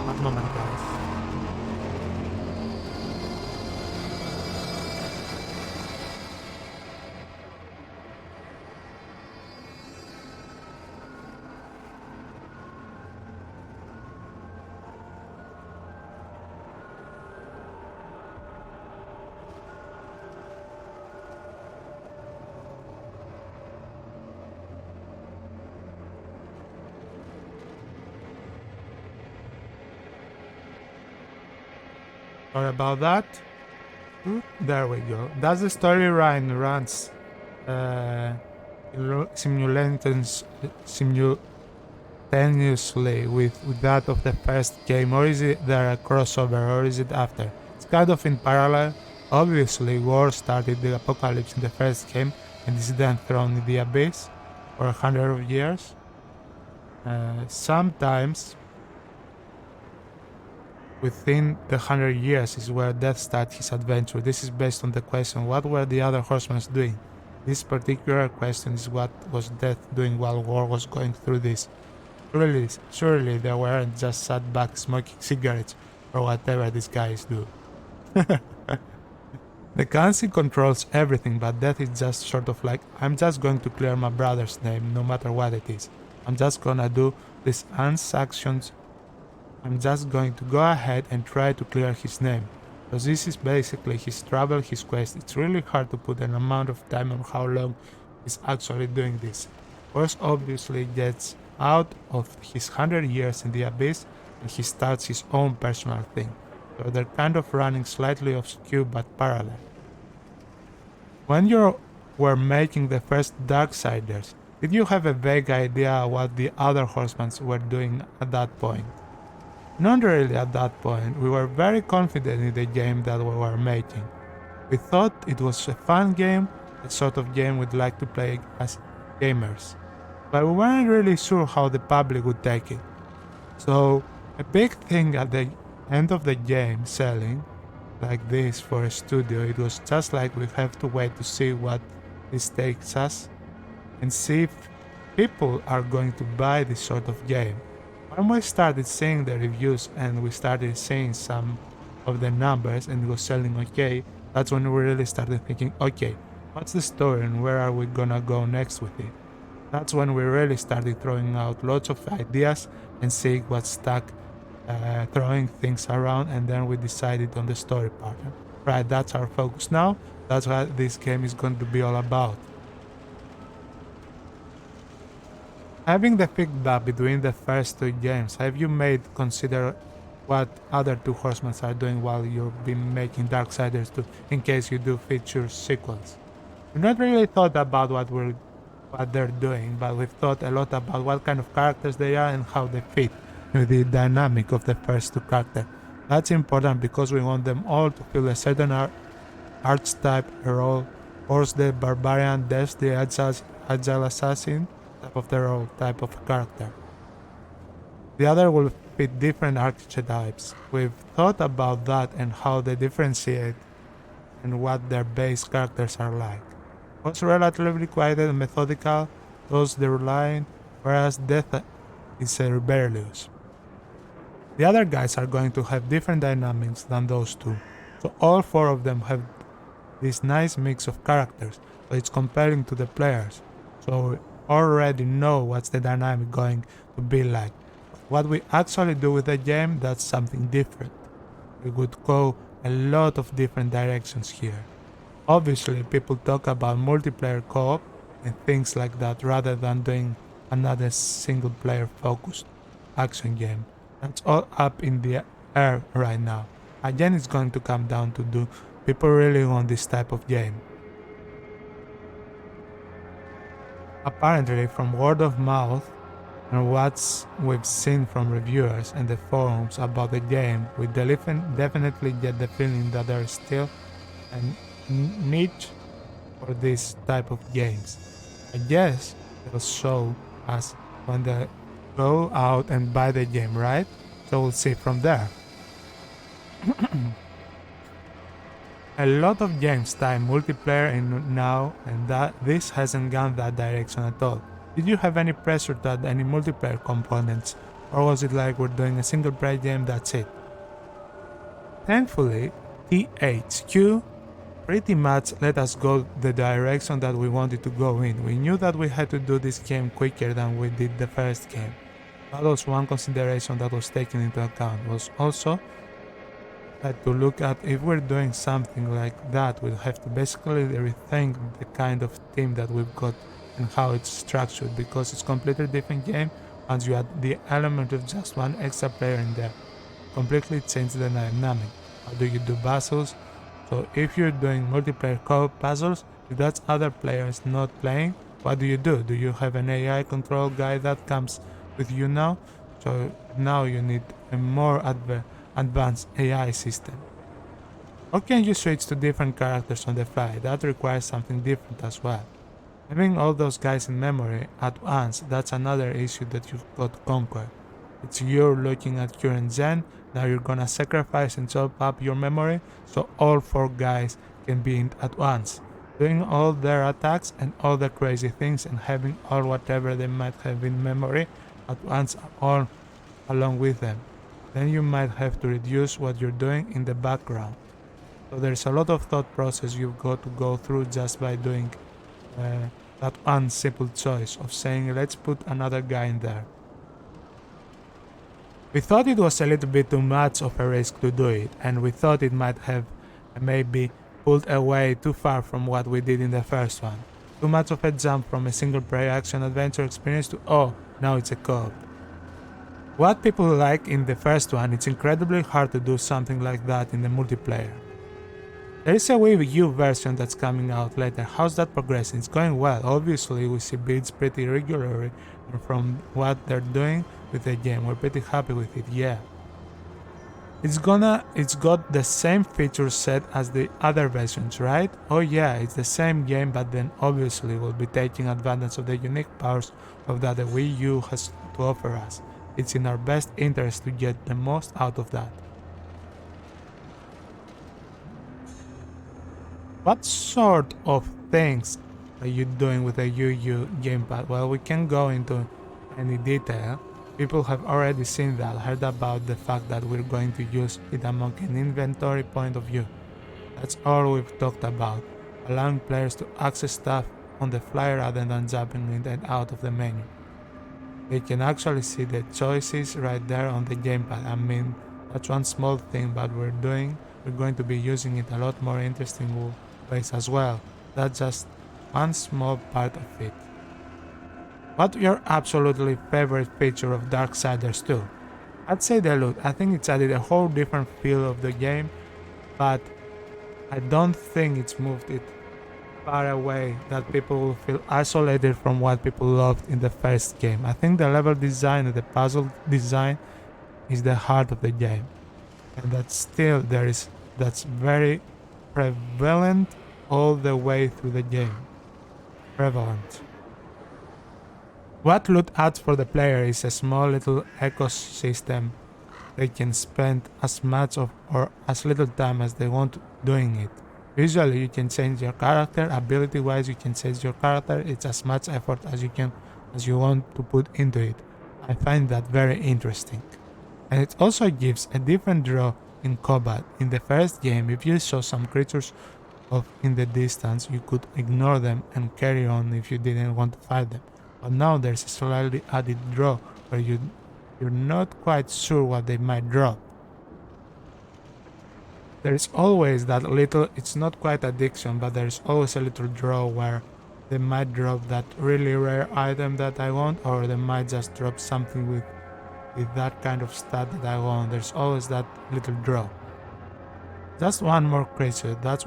One moment, guys. Sorry about that. There we go. That's the storyline runs simultaneously with that of the first game, or is it there a crossover, or is it after? It's kind of in parallel. Obviously, war started the apocalypse in the first game and is then thrown in the abyss for 100 years. Sometimes within the 100 years is where Death starts his adventure. This is based on the question, what were the other horsemen doing? This particular question is what was Death doing while war was going through this. Surely they weren't just sat back smoking cigarettes or whatever these guys do. The council controls everything, but Death is just sort of like, I'm just going to clear my brother's name no matter what it is. I'm just gonna do this unsanctioned. I'm just going to go ahead and try to clear his name. Because this is basically his trouble, his quest. It's really hard to put an amount of time on how long he's actually doing this. First, obviously gets out of his 100 years in the abyss and he starts his own personal thing. So they're kind of running slightly askew but parallel. When you were making the first Darksiders, did you have a vague idea what the other horsemen were doing at that point? Not really at that point. We were very confident in the game that we were making. We thought it was a fun game, the sort of game we'd like to play as gamers. But we weren't really sure how the public would take it. So, a big thing at the end of the game selling like this for a studio, it was just like we have to wait to see what this takes us and see if people are going to buy this sort of game. When we started seeing the reviews and we started seeing some of the numbers and it was selling okay, that's when we really started thinking, okay, what's the story and where are we gonna go next with it? That's when we really started throwing out lots of ideas and seeing what stuck, throwing things around, and then we decided on the story part. Right, that's our focus now. That's what this game is going to be all about. Having the feedback between the first two games, have you consider what other two horsemen are doing while you've been making Darksiders 2 in case you do feature sequels? We've not really thought about what they're doing, but we've thought a lot about what kind of characters they are and how they fit with the dynamic of the first two characters. That's important because we want them all to feel a certain archetype, a role, Horse the Barbarian, Death the Agile Assassin, type of the role, type of character. The other will fit different archetypes. We've thought about that and how they differentiate and what their base characters are like. Horse relatively quiet and methodical, those the reliant, whereas Death is rebellious. The other guys are going to have different dynamics than those two, so all four of them have this nice mix of characters, so it's compelling to the players. So we already know what's the dynamic going to be like. What we actually do with the game, that's something different. We would go a lot of different directions here. Obviously, people talk about multiplayer co-op and things like that rather than doing another single player focused action game. That's all up in the air right now. Again, it's going to come down to do people really want this type of game. Apparently, from word of mouth and what we've seen from reviewers and the forums about the game, we definitely get the feeling that there is still a niche for this type of games. I guess they'll show us when they go out and buy the game, right? So we'll see from there. A lot of games tie multiplayer in now, and that this hasn't gone that direction at all. Did you have any pressure to add any multiplayer components, or was it like we're doing a single player game, that's it? Thankfully, 𝙏𝙬𝙖𝙣 pretty much let us go the direction that we wanted to go in. We knew that we had to do this game quicker than we did the first game. That was one consideration that was taken into account. Was also had to look at if we're doing something like that, we'll have to basically rethink the kind of team that we've got and how it's structured, because it's completely different game once you add the element of just one extra player in there. Completely change the dynamic. How do you do puzzles? So if you're doing multiplayer co-op puzzles, if that's other players not playing, what do? Do you have an AI control guy that comes with you now? So now you need a more advanced AI system. Or can you switch to different characters on the fly? That requires something different as well. Having all those guys in memory at once, that's another issue that you've got to conquer. It's you're looking at current gen, now you're gonna sacrifice and chop up your memory so all 4 guys can be in at once, doing all their attacks and all the crazy things and having all whatever they might have in memory at once all along with them. Then you might have to reduce what you're doing in the background. So there's a lot of thought process you've got to go through just by doing that one simple choice of saying let's put another guy in there. We thought it was a little bit too much of a risk to do it, and we thought it might have maybe pulled away too far from what we did in the first one. Too much of a jump from a single player action adventure experience to oh, now it's a co-op. What people like in the first one, it's incredibly hard to do something like that in the multiplayer. There is a Wii U version that's coming out later. How's that progressing? It's going well. Obviously we see builds pretty regularly, and from what they're doing with the game, we're pretty happy with it, yeah. It's got the same feature set as the other versions, right? Oh yeah, it's the same game, but then obviously we'll be taking advantage of the unique powers of that the Wii U has to offer us. It's in our best interest to get the most out of that. What sort of things are you doing with the UU gamepad? Well, we can't go into any detail. People have already seen that, heard about the fact that we're going to use it among an inventory point of view. That's all we've talked about, allowing players to access stuff on the fly rather than jumping in and out of the menu. They can actually see the choices right there on the gamepad. I mean, that's one small thing, but we're going to be using it a lot more interesting ways as well. That's just one small part of it. What's your absolutely favorite feature of Darksiders 2? I'd say the loot. I think it's added a whole different feel of the game, but I don't think it's moved it far away that people will feel isolated from what people loved in the first game. I think the level design and the puzzle design is the heart of the game, and that's very prevalent all the way through the game. Prevalent. What loot adds for the player is a small little ecosystem. They can spend as much or as little time as they want doing it. Usually you can change your character, ability wise you can change your character, it's as much effort as you want to put into it. I find that very interesting. And it also gives a different draw in combat. In the first game, if you saw some creatures in the distance, you could ignore them and carry on if you didn't want to fight them. But now there's a slightly added draw where you're not quite sure what they might drop. There's always that little, it's not quite addiction, but there's always a little draw where they might drop that really rare item that I want, or they might just drop something with that kind of stat that I want. There's always that little draw. Just one more creature, that's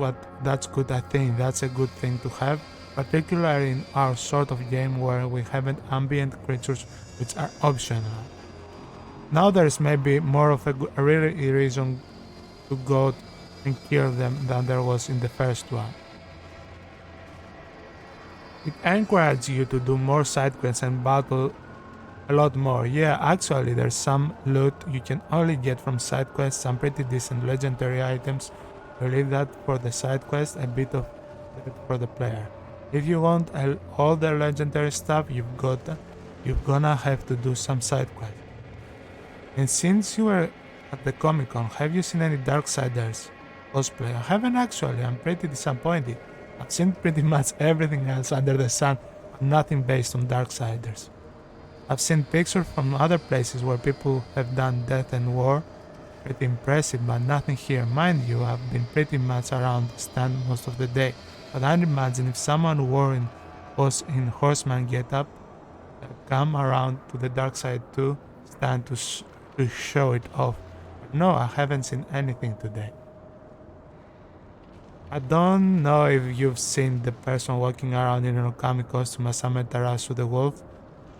good. I think that's a good thing to have, particularly in our sort of game where we haven't ambient creatures which are optional. Now there's maybe more of a really reason to go and kill them than there was in the first one. It encourages you to do more side quests and battle a lot more. Yeah, actually there's some loot you can only get from side quests, some pretty decent legendary items. You leave that for the side quest, a bit of it for the player. If you want all the legendary stuff, you're gonna have to do some side quests. And since you were at the Comic Con, have you seen any Darksiders cosplay? I haven't actually, I'm pretty disappointed. I've seen pretty much everything else under the sun, but nothing based on Darksiders. I've seen pictures from other places where people have done death and war, pretty impressive, but nothing here. Mind you, I've been pretty much around the stand most of the day, but I'd imagine if someone was in horseman getup, come around to the dark side too, stand to show it off. But no, I haven't seen anything today. I don't know if you've seen the person walking around in a 𝔬𝔬𝔯𝔢𝔢 costume as 𝔬𝔬𝔬𝔢𝔢 the wolf.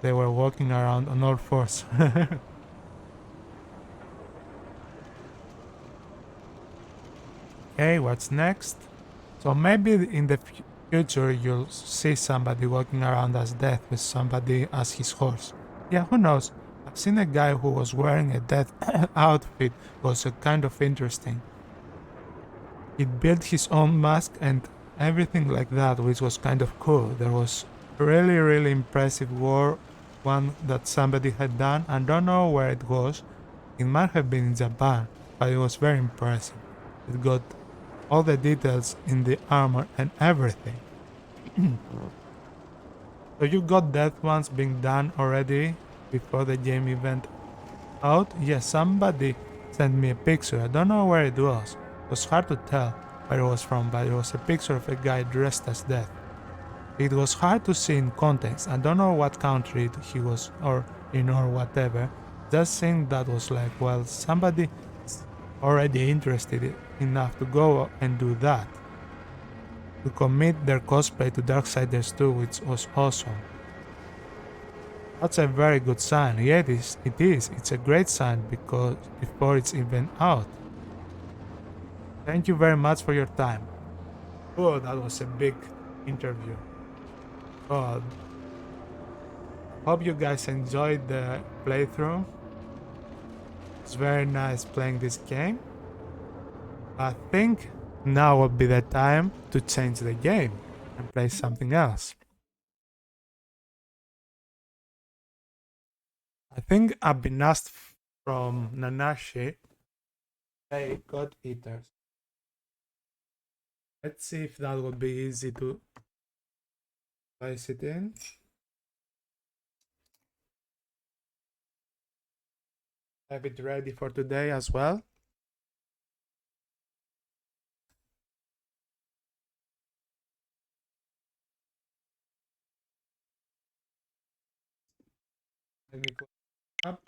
They were walking around on all fours. Okay, what's next? So maybe in the future you'll see somebody walking around as Death with somebody as his horse. Yeah, who knows? I've seen a guy who was wearing a Death outfit. It was kind of interesting. He built his own mask and everything like that, which was kind of cool. There was a really impressive one that somebody had done. I don't know where it was. It might have been in Japan, but it was very impressive. It got all the details in the armor and everything. So you got that ones being done already before the game event out? Yes, somebody sent me a picture. I don't know where it was. It was hard to tell where it was from, but it was a picture of a guy dressed as Death. It was hard to see in context. I don't know what country he was or whatever. Just seeing that was like, well, somebody is already interested enough to go and do that. To commit their cosplay to Darksiders 2, which was awesome. That's a very good sign. Yeah, it is. It's a great sign because before it's even out. Thank you very much for your time. Oh, that was a big interview. God. Hope you guys enjoyed the playthrough. It's very nice playing this game. I think now would be the time to change the game and play something else. I think I've been asked from Nanashi. Hey, God Eaters. Let's see if that would be easy to place it in. Have it ready for today as well. Let me put it up.